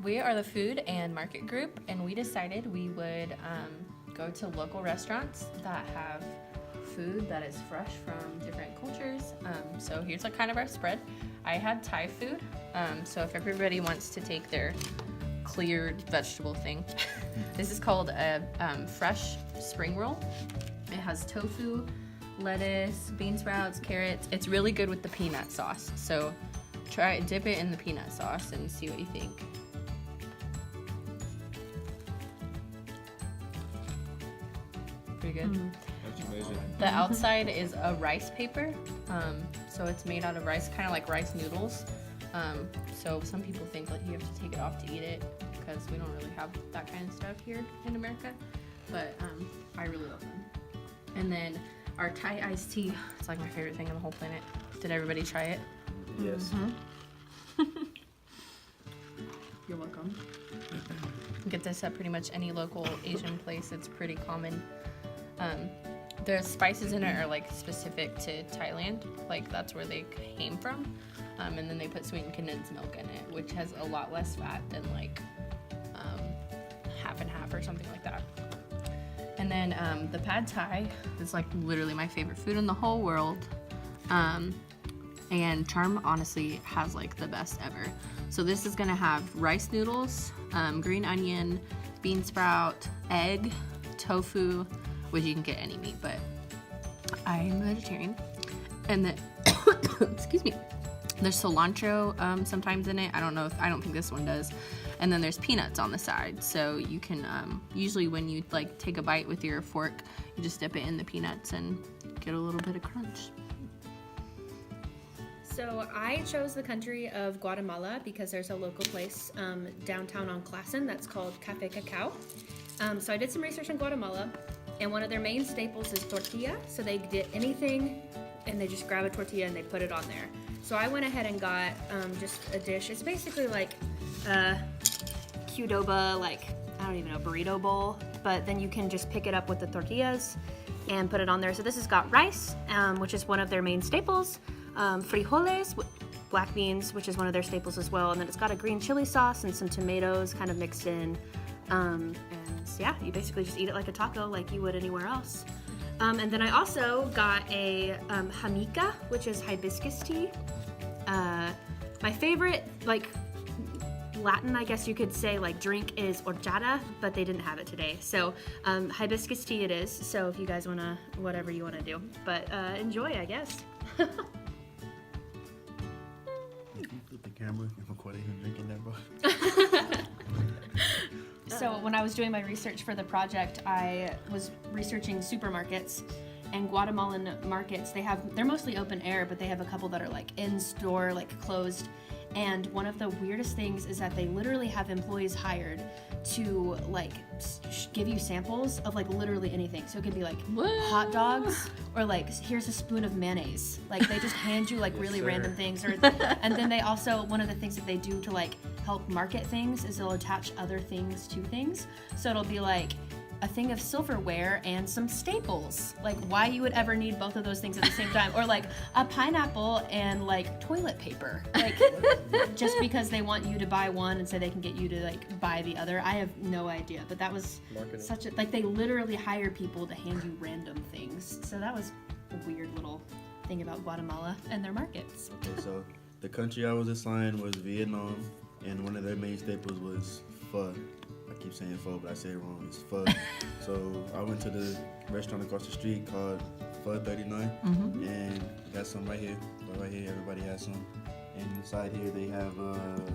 We are the food and market group, and we decided we would go to local restaurants that have food that is fresh from different cultures. So here's kind of our spread. I had Thai food, so if everybody wants to take their cleared vegetable thing, this is called a fresh spring roll. It has tofu, lettuce, bean sprouts, carrots. It's really good with the peanut sauce. So dip it in the peanut sauce and see what you think. Pretty good. That's amazing. The outside is a rice paper, so it's made out of rice, kind of like rice noodles. So some people think like you have to take it off to eat it because we don't really have that kind of stuff here in America, but I really love them. And then our Thai iced tea, it's like my favorite thing on the whole planet. Did everybody try it? Yes. You're welcome. You can get this at pretty much any local Asian place. It's pretty common. The spices in it are like specific to Thailand, like that's where they came from. And then they put sweetened condensed milk in it, which has a lot less fat than like half and half or something like that. And then the pad thai is like literally my favorite food in the whole world. And Charm honestly has like the best ever. So this is gonna have rice noodles, green onion, bean sprout, egg, tofu, which you can get any meat, but I'm vegetarian. And then, excuse me, there's cilantro sometimes in it. I don't think this one does. And then there's peanuts on the side. So you can, usually when you like take a bite with your fork, you just dip it in the peanuts and get a little bit of crunch. So I chose the country of Guatemala because there's a local place downtown on Classen that's called Cafe Cacao. So I did some research on Guatemala, and one of their main staples is tortilla. So they get anything and they just grab a tortilla and they put it on there. So I went ahead and got just a dish. It's basically like a Qdoba, like, I don't even know, burrito bowl, but then you can just pick it up with the tortillas and put it on there. So this has got rice, which is one of their main staples, frijoles, black beans, which is one of their staples as well, and then it's got a green chili sauce and some tomatoes kind of mixed in. And yeah, you basically just eat it like a taco like you would anywhere else. And then I also got a jamaica, which is hibiscus tea. My favorite, like, Latin, I guess you could say, like, drink is horchata, but they didn't have it today. So hibiscus tea it is, so if you guys want to, whatever you want to do. But enjoy, I guess. Flip the camera and record him drinking that, bro. So when I was doing my research for the project, I was researching supermarkets, and Guatemalan markets, they're mostly open air, but they have a couple that are like in store, like closed. And one of the weirdest things is that they literally have employees hired to like give you samples of like literally anything. So it could be like hot dogs, or like here's a spoon of mayonnaise. Like they just hand you like really random things. And then they also, one of the things that they do to like help market things is they'll attach other things to things. So it'll be like a thing of silverware and some staples. Like why you would ever need both of those things at the same time, or like a pineapple and like toilet paper, like just because they want you to buy one and so they can get you to like buy the other. I have no idea, but that was such a, like they literally hire people to hand you random things. So that was a weird little thing about Guatemala and their markets. Okay, so the country I was assigned was Vietnam, and one of their main staples was pho. I keep saying pho, but I say it wrong. It's pho. So I went to the restaurant across the street called Pho 39, and got some right here. But right here, everybody has some. And inside here, they have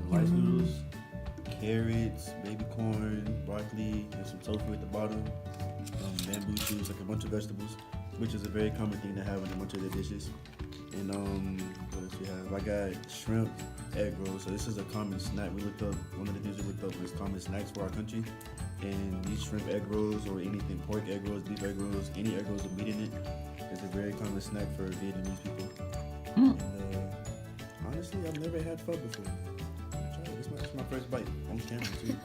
rice noodles, carrots, baby corn, broccoli, and some tofu at the bottom, bamboo shoots, like a bunch of vegetables, which is a very common thing to have in a bunch of their dishes. And what else we have? I got shrimp egg rolls. So this is a common snack. We looked up, one of the things we looked up was common snacks for our country. And these shrimp egg rolls, or anything, pork egg rolls, beef egg rolls, any egg rolls with meat in it, is a very common snack for Vietnamese people. And honestly, I've never had pho before. Try it. This is my first bite on camera too.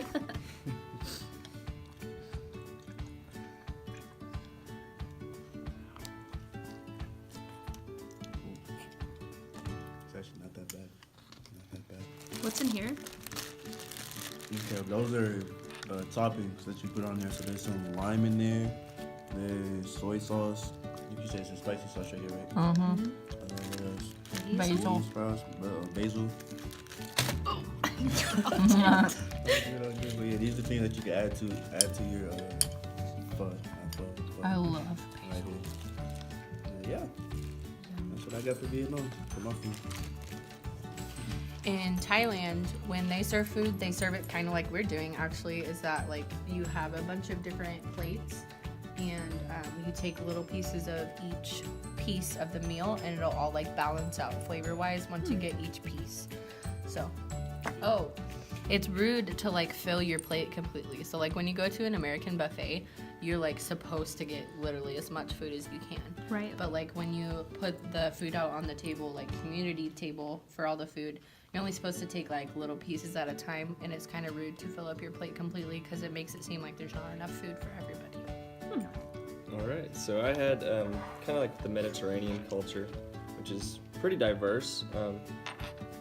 It's actually not that bad. Not that bad. What's in here? Okay, those are toppings that you put on there. So there's some lime in there. There's soy sauce. If you say it's a spicy sauce right here, right? Mm-hmm. What else? Basil. Cheese sprouts, basil. But yeah, these are the things that you can add to your pho. I love Right basil. here. Yeah, that's what I got for Vietnam for my food. In Thailand, when they serve food, they serve it kind of like we're doing. Actually, is that like you have a bunch of different plates, and you take little pieces of each piece of the meal, and it'll all like balance out flavor-wise once you get each piece. So, it's rude to like fill your plate completely. So like when you go to an American buffet, you're like supposed to get literally as much food as you can. Right. But like when you put the food out on the table, like community table for all the food, you're only supposed to take like little pieces at a time, and it's kind of rude to fill up your plate completely because it makes it seem like there's not enough food for everybody. All right, so I had kind of like the Mediterranean culture, which is pretty diverse.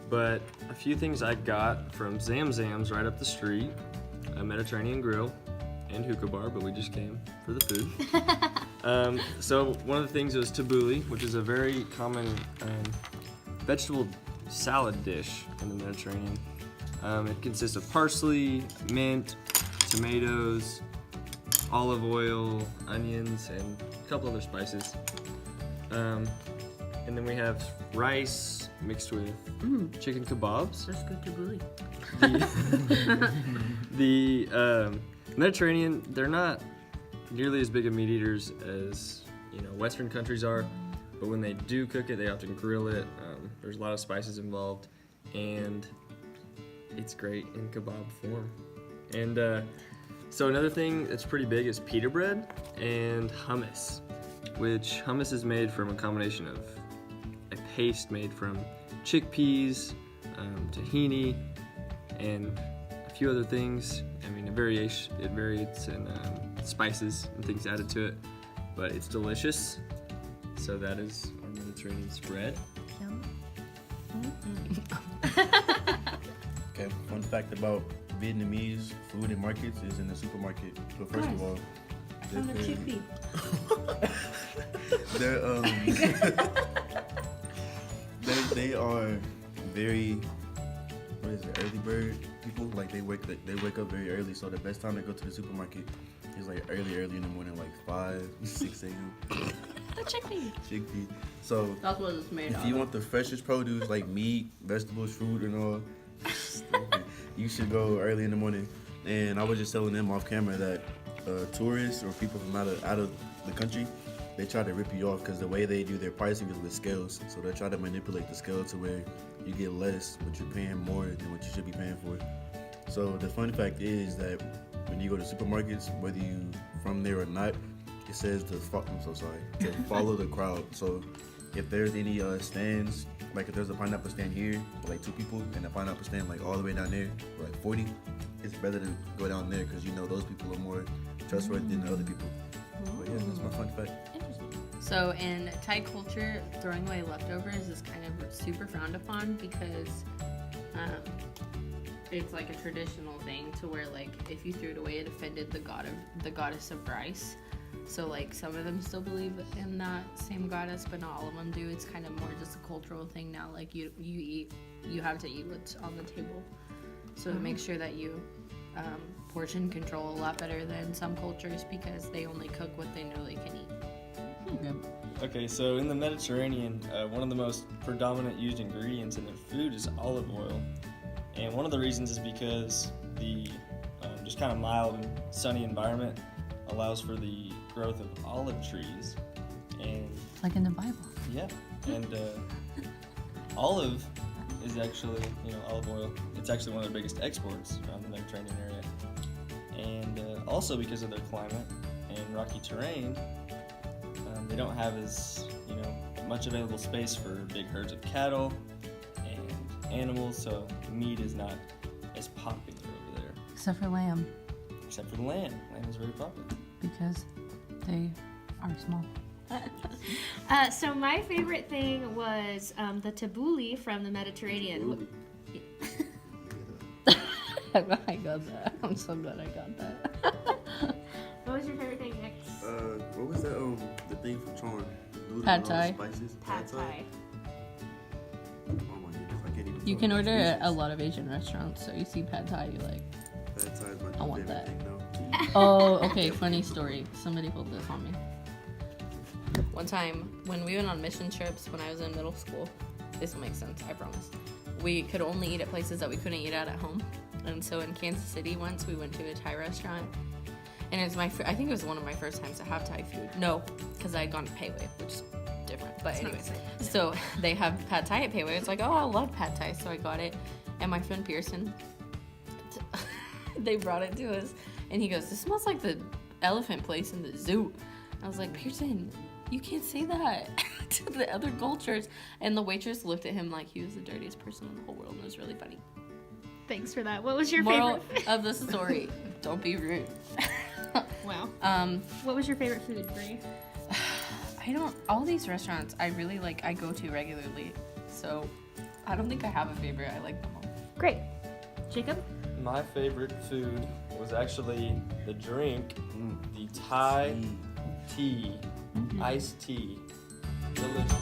But a few things I got from Zam Zam's right up the street, a Mediterranean grill and hookah bar, but we just came for the food. So one of the things was tabbouleh, which is a very common vegetable salad dish in the Mediterranean. It consists of parsley, mint, tomatoes, olive oil, onions, and a couple other spices. And then we have rice mixed with chicken kebabs. That's good tabbouleh. The Mediterranean, they're not nearly as big of meat eaters as Western countries are, but when they do cook it, they often grill it. There's a lot of spices involved, and it's great in kebab form. And so another thing that's pretty big is pita bread and hummus, which hummus is made from a combination of a paste made from chickpeas, tahini, and a few other things. I mean, it varies in spices and things added to it, but it's delicious. So that is our Mediterranean spread. Okay, fun fact about Vietnamese food in markets is in the supermarket. So first of all, they are very early bird people. Like they wake up very early. So the best time to go to the supermarket is like early in the morning, like 5, 6 a.m. The Chickpea. So that's what it's made if you want the freshest produce like meat, vegetables, fruit, and all, you should go early in the morning. And I was just telling them off camera that tourists or people from out of the country, they try to rip you off because the way they do their pricing is with scales. So they try to manipulate the scale to where you get less, but you're paying more than what you should be paying for. So the fun fact is that when you go to supermarkets, whether you from there or not, it says to follow the crowd. So if there's any stands, like if there's a pineapple stand here with like 2 people and a pineapple stand like all the way down there for like 40, it's better to go down there because those people are more trustworthy than the other people. But yeah, that's my fun fact. So in Thai culture, throwing away leftovers is kind of super frowned upon because it's like a traditional thing to where like if you threw it away, it offended the goddess of rice. So like some of them still believe in that same goddess, but not all of them do. It's kind of more just a cultural thing now. Like you have to eat what's on the table. So it makes sure that you portion control a lot better than some cultures because they only cook what they know they can eat. Okay, so in the Mediterranean, one of the most predominant used ingredients in their food is olive oil. And one of the reasons is because the just kind of mild and sunny environment allows for the growth of olive trees. And Like in the Bible. yeah, and olive is actually, olive oil, it's actually one of their biggest exports around the Mediterranean area. And also because of their climate and rocky terrain, they don't have as, much available space for big herds of cattle and animals, so meat is not as popular over there. Except for lamb, Except for the lamb. Lamb is very popular. because they are small. So my favorite thing was the tabbouleh from the Mediterranean. I got that. I'm so glad I got that. What was your favorite thing next? What was that? The thing from Charm. Noodles Pad and all the Thai. Spices. Pad Thai. Oh my goodness, I can't even. You talk. can order at a Delicious. lot of Asian restaurants, so you see pad thai, you like. Pad Thai is my I want favorite that. thing though. Oh, okay. Funny story. Somebody pulled this on me. One time when we went on mission trips when I was in middle school, this will make sense, I promise. We could only eat at places that we couldn't eat at home. And so in Kansas City once we went to a Thai restaurant. And it's I think it was one of my first times to have Thai food. No, because I had gone to Pei Wei, which is different. But It's not anyways, the same. so they have pad thai at Pei Wei. It's like, oh, I love pad thai, so I got it. And my friend Pearson, they brought it to us, and he goes, "This smells like the elephant place in the zoo." I was like, Pearson, you can't say that to the other cultures. And the waitress looked at him like he was the dirtiest person in the whole world. And it was really funny. Thanks for that. What was your Moral favorite? of the story: don't be rude. Wow. Um, What was your favorite food, Brie? all these restaurants I really like, I go to regularly. So I don't think I have a favorite. I like them all. Great. Jacob? My favorite food was actually the drink, Mm. the Thai Mm. tea, iced tea. Delicious.